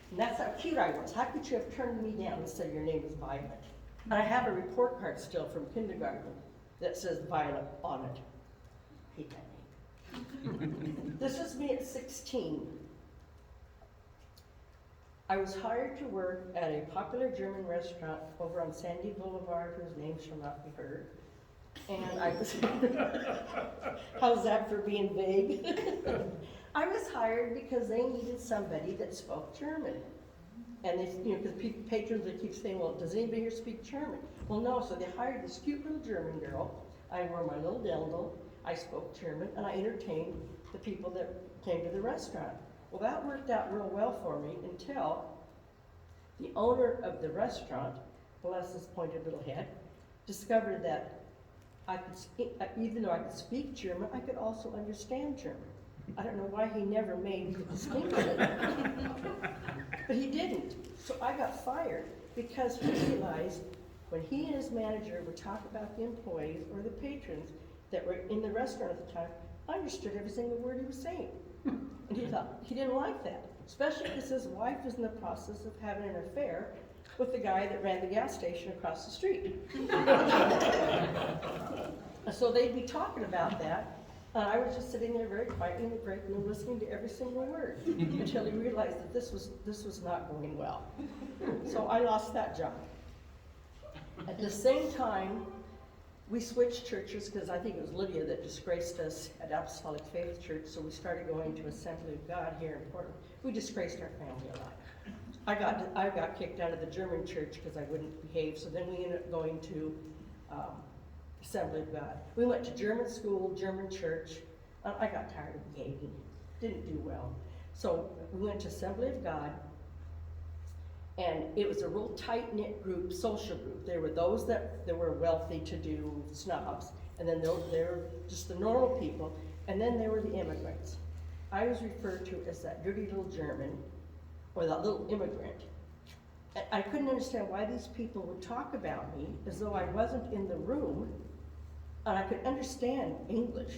And that's how cute I was. How could you have turned me down and said your name is Violet? And I have a report card still from kindergarten that says Violet on it. Hate that name. This is me at 16. I was hired to work at a popular German restaurant over on Sandy Boulevard, whose name shall not be heard. And I was, how's that for being vague? I was hired because they needed somebody that spoke German. And they, because patrons would keep saying, well, does anybody here speak German? Well, no, so they hired this cute little German girl. I wore my little dirndl, I spoke German, and I entertained the people that came to the restaurant. Well, that worked out real well for me until the owner of the restaurant, bless his pointed little head, discovered that I could speak, even though I could speak German, I could also understand German. I don't know why he never made the distinction, but he didn't. So I got fired because he realized when he and his manager would talk about the employees or the patrons that were in the restaurant at the time, I understood every single word he was saying. And he thought, he didn't like that, especially because his wife was in the process of having an affair with the guy that ran the gas station across the street. So they'd be talking about that, and I was just sitting there very quietly in the break room listening to every single word until he realized that this was not going well. So I lost that job. At the same time, we switched churches because I think it was Lydia that disgraced us at Apostolic Faith Church, so we started going to Assembly of God here in Portland. We disgraced our family a lot. I got kicked out of the German church because I wouldn't behave, so then we ended up going to Assembly of God. We went to German school, German church. I got tired of behaving, didn't do well. So we went to Assembly of God, and it was a real tight-knit group, social group. There were those that were wealthy, to-do snobs, and then there were just the normal people, and then there were the immigrants. I was referred to as that dirty little German, or that little immigrant. And I couldn't understand why these people would talk about me as though I wasn't in the room, and I could understand English.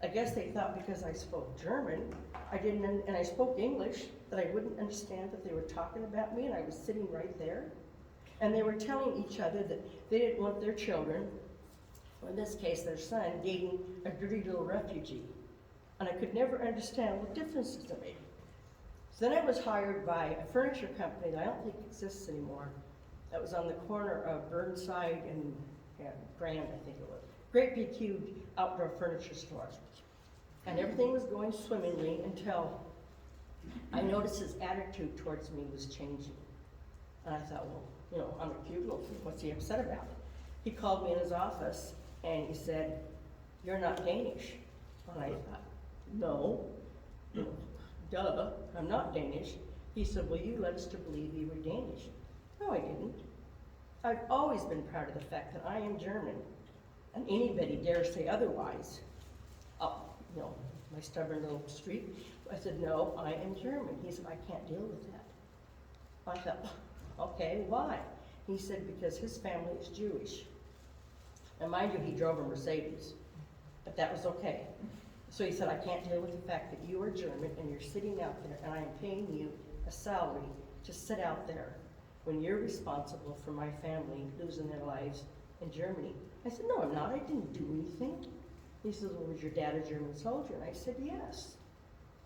I guess they thought because I spoke German, and I spoke English, that I wouldn't understand that they were talking about me, and I was sitting right there. And they were telling each other that they didn't want their children, or in this case their son, dating a dirty little refugee. And I could never understand what differences it made. So then I was hired by a furniture company that I don't think exists anymore. That was on the corner of Burnside and Grand, I think it was. Great big huge outdoor furniture stores. And everything was going swimmingly until I noticed his attitude towards me was changing. And I thought, well, I'm a cute little thing, what's he upset about? He called me in his office and he said, "You're not Danish." And I thought, no, duh, I'm not Danish. He said, "Well, you led us to believe you were Danish." No, I didn't. I've always been proud of the fact that I am German, and anybody dare say otherwise. My stubborn little streak. I said, "No, I am German." He said, "I can't deal with that." I thought, okay, why? He said, because his family is Jewish. And mind you, he drove a Mercedes, but that was okay. So he said, "I can't deal with the fact that you are German and you're sitting out there and I am paying you a salary to sit out there when you're responsible for my family losing their lives in Germany." I said, "No, I'm not. I didn't do anything." He said, "Well, was your dad a German soldier?" And I said, "Yes."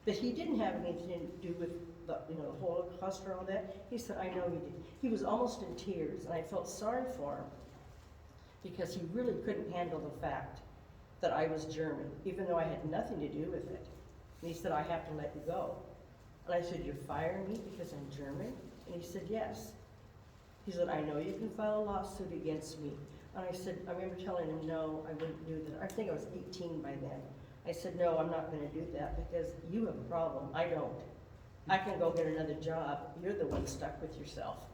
But he didn't have anything to do with the Holocaust or all that. He said, "I know he did." He was almost in tears, and I felt sorry for him because he really couldn't handle the fact that I was German, even though I had nothing to do with it. And he said, "I have to let you go." And I said, "You're firing me because I'm German?" And he said, "Yes." He said, "I know you can file a lawsuit against me." And I said, I remember telling him, no, I wouldn't do that. I think I was 18 by then. I said, "No, I'm not going to do that because you have a problem. I don't. I can go get another job. You're the one stuck with yourself."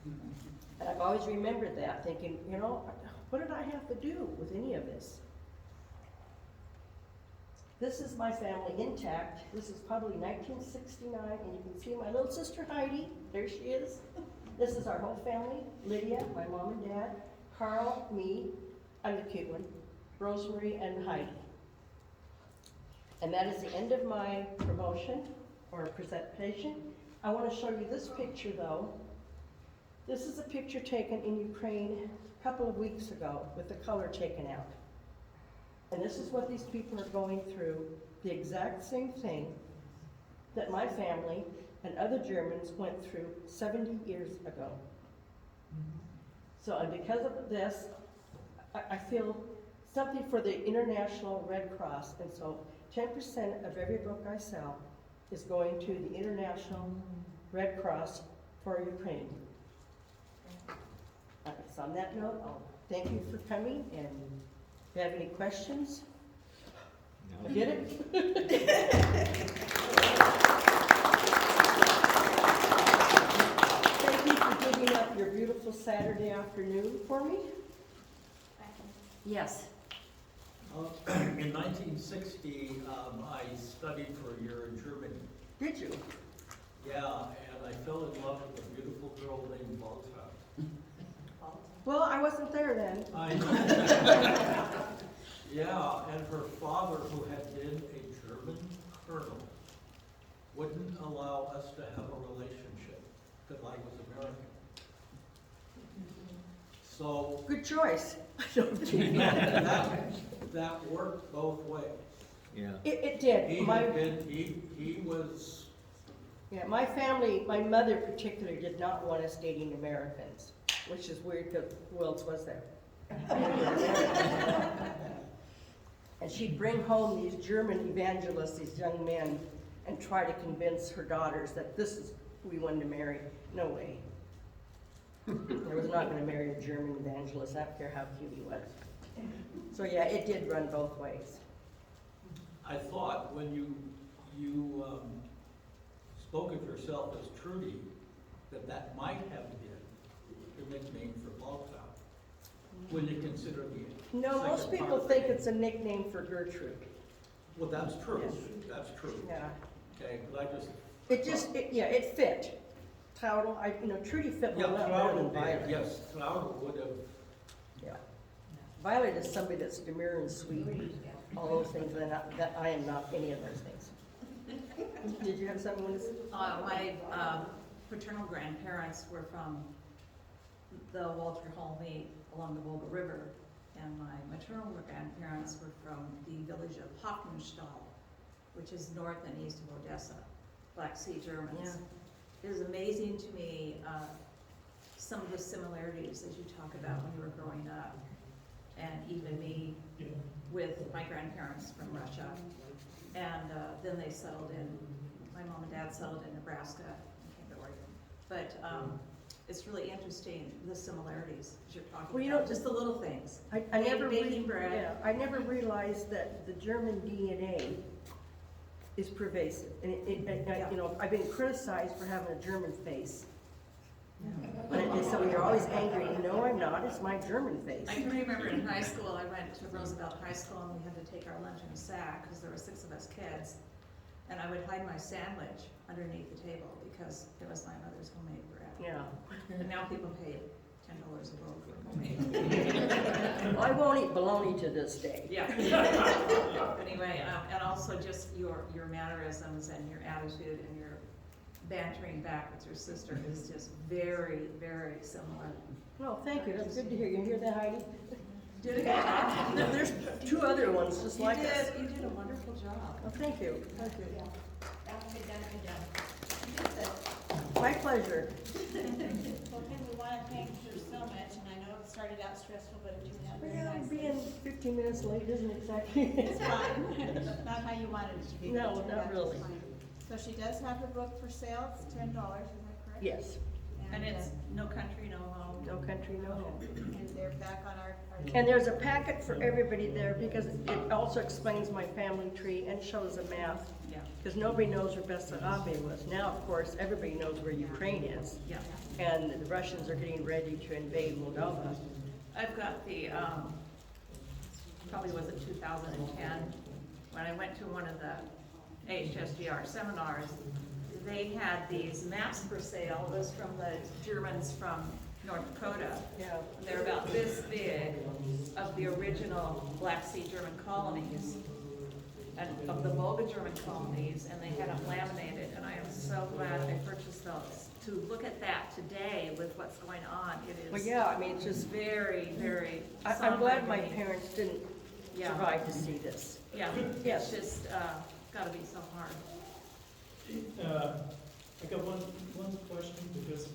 And I've always remembered that, thinking, what did I have to do with any of this? This is my family intact. This is probably 1969, and you can see my little sister Heidi. There she is. This is our whole family. Lydia, my mom and dad, Carl, me, I'm the cute one, Rosemary, and Heidi. And that is the end of my promotion or presentation. I want to show you this picture though. This is a picture taken in Ukraine a couple of weeks ago with the color taken out. And this is what these people are going through, the exact same thing that my family and other Germans went through 70 years ago. So, and because of this, I feel something for the International Red Cross, and so 10% of every book I sell is going to the International Red Cross for Ukraine. So on that note, I'll thank you for coming, and if you have any questions, I did it? Thank you for giving up your beautiful Saturday afternoon for me. Yes. In 1960, I studied for a year in Germany. Did you? Yeah, and I fell in love with a beautiful girl named Walter. Well, I wasn't there then. I know. Yeah, and her father, who had been a German colonel, wouldn't allow us to have a relationship because I was American. So Good choice. It, that worked both ways. Yeah. it did. He had been, he was, Yeah, my family, my mother particularly did not want us dating Americans, which is weird because who else was there? And she'd bring home these German evangelists, these young men, and try to convince her daughters that this is who we wanted to marry. No way. I was not gonna marry a German evangelist, I don't care how cute he was. So yeah, it did run both ways. I thought when you spoke of yourself as Trudy, that might have been the nickname for Baltown. When you consider the No, most second people part of think the it's a nickname for Gertrude. Well, that's true, Yes. that's true. Yeah. Okay, but I just. Yeah, it fit. Cloudle, Trudy fit Yeah, well better Cloud than would, Violet. yes, Cloud would have, Yeah. Violet is somebody that's demure and sweet, all those things, and that I am not any of those things. Did you have something to say? My paternal grandparents were from the Walter Hall along the Volga River, and my maternal grandparents were from the village of Hockenstall, which is north and east of Odessa, Black Sea Germans. It is amazing to me some of the similarities as you talk about when you were growing up, and even me with my grandparents from Russia. And then they settled in, my mom and dad settled in Nebraska and came to Oregon. But it's really interesting, the similarities as you're talking Well, about, just the little things. I never Baking bread. Yeah, I never realized that the German DNA is pervasive. And I've been criticized for having a German face. And so you're always angry. No, I'm not. It's my German face. I can remember in high school, I went to Roosevelt High School and we had to take our lunch in a sack because there were 6 of us kids. And I would hide my sandwich underneath the table because it was my mother's homemade bread. Yeah. And now people pay $10 a roll for homemade. Well, I won't eat bologna to this day. Yeah. Anyway, and also just your mannerisms and your attitude and your bantering back with your sister is just very, very similar. Well, thank you. That's good to hear. You hear that, Heidi? Did a good job. There's 2 other ones just like us. You did a wonderful job. Well, thank you. Thank you. Good job. My pleasure. Well, Ken, we want to thank you so much, and I know it started out stressful, but it turned out very Yeah, nicely. being 15 minutes late isn't exactly. It's fine. Not how you wanted it to be. No, but it turned not out just really. fine. So she does have her book for sale. It's $10, is that correct? Yes. And it's No Country, No Home. No country, no home. And they're back on our. And there's a packet for everybody there because it also explains my family tree and shows a map. Yeah, Because nobody knows where Bessarabia was. Now, of course, everybody knows where Ukraine is. yeah. And the Russians are getting ready to invade Moldova. I've got the, probably was it 2010, when I went to one of the HSGR seminars, they had these maps for sale. It was from the Germans from North Dakota. Yeah. They're about this big of the original Black Sea German colonies and of the Volga German colonies, and they had them laminated, and I am so glad I purchased those. To look at that today with what's going on, it is Well, yeah, I mean, it's just, very, very I'm glad my somber to me. parents didn't Yeah. survive to see this. Yeah, Yes. it's just, gotta be so hard. I got one question because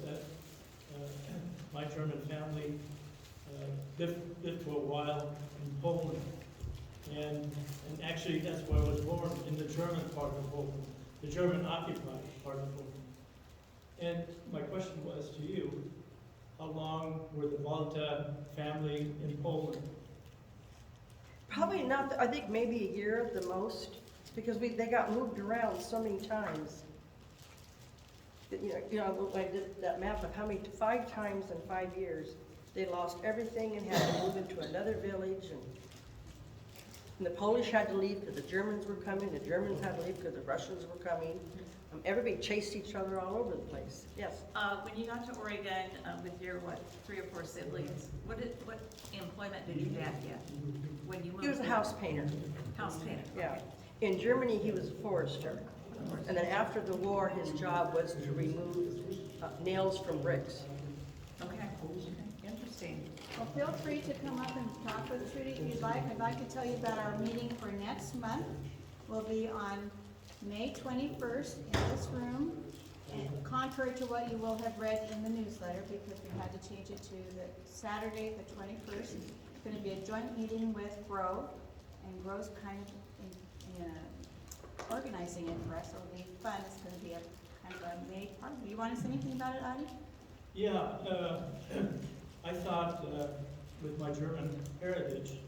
my German family lived for a while in Poland. And actually, that's where I was born, in the German part of Poland, the German occupied part of Poland. And my question was to you, how long were the Walter family in Poland? Probably not, I think maybe a year at the most, because they got moved around so many times. I did that map of how many, 5 times in 5 years, they lost everything and had to move into another village, and the Polish had to leave because the Germans were coming, the Germans had to leave because the Russians were coming. Everybody chased each other all over the place, yes. When you got to Oregon with your, 3 or 4 siblings, what employment did your dad get when you moved? He was a house painter, House painter, yeah. okay. In Germany, he was a forester. And then after the war, his job was to remove nails from bricks. Okay, interesting. Well, feel free to come up and talk with Trudy if you'd like. I'd like to tell you about our meeting for next month. We'll be on May 21st in this room, and contrary to what you will have read in the newsletter, because we had to change it to the Saturday, the 21st. It's going to be a joint meeting with Grove, and Grove's kind of organizing it for us. It'll be fun. It's going to be a kind of a May party. Do you want to say anything about it, Adi? Yeah, I thought with my German heritage,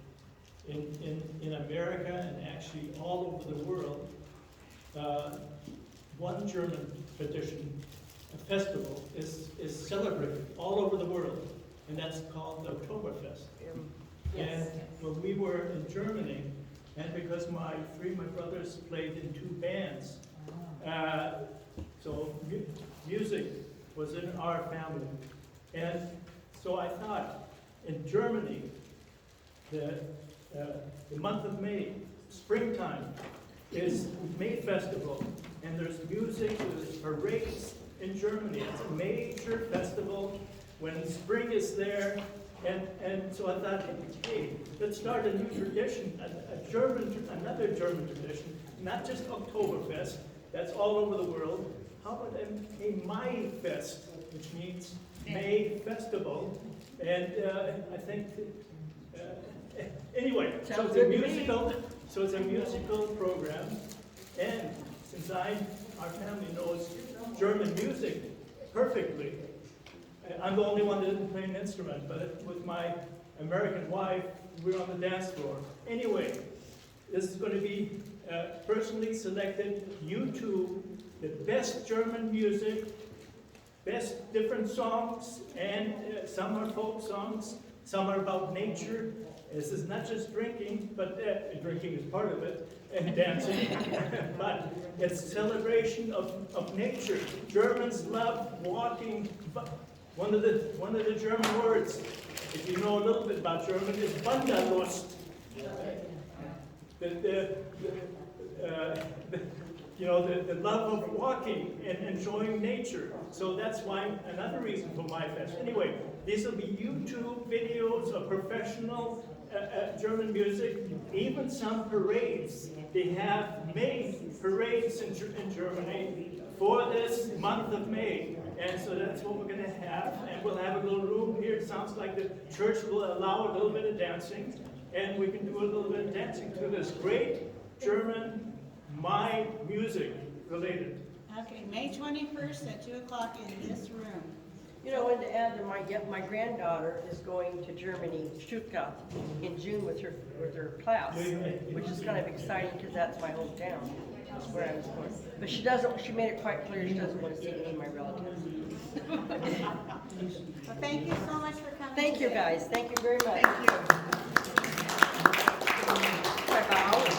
in America and actually all over the world, one German tradition, a festival, is celebrated all over the world, and that's called the Oktoberfest. And when we were in Germany, and because my brothers played in 2 bands, so music was in our family. And so I thought, in Germany, the month of May, springtime, is May Festival, and there's music, there's parades in Germany. It's a major festival when spring is there, and so I thought, hey, let's start a new tradition, another German tradition, not just Oktoberfest, that's all over the world. How about a Mai Fest, which means May Festival, and I think, anyway, so it's a musical program, and since our family knows German music perfectly, I'm the only one that didn't play an instrument, but with my American wife, we're on the dance floor. Anyway, this is going to be personally selected YouTube, the best German music, best different songs, and some are folk songs, some are about nature. This is not just drinking, but drinking is part of it, and dancing, but it's celebration of nature. Germans love walking. One of the German words, if you know a little bit about German, is Wanderlust. The love of walking and enjoying nature. So that's why another reason for my fest. Anyway, these will be YouTube videos of professional German music, even some parades. They have May parades in Germany for this month of May. And so that's what we're going to have. And we'll have a little room here. It sounds like the church will allow a little bit of dancing. And we can do a little bit of dancing to this great German Mai music related. Okay, May 21st at 2 o'clock in this room. You know, and to add that my granddaughter is going to Germany, Stuttgart, in June with her class, which is kind of exciting because that's my hometown. That's where I was born. But she made it quite clear she doesn't want to see any of my relatives. Well, thank you so much for coming. Thank you today. guys, thank you very much.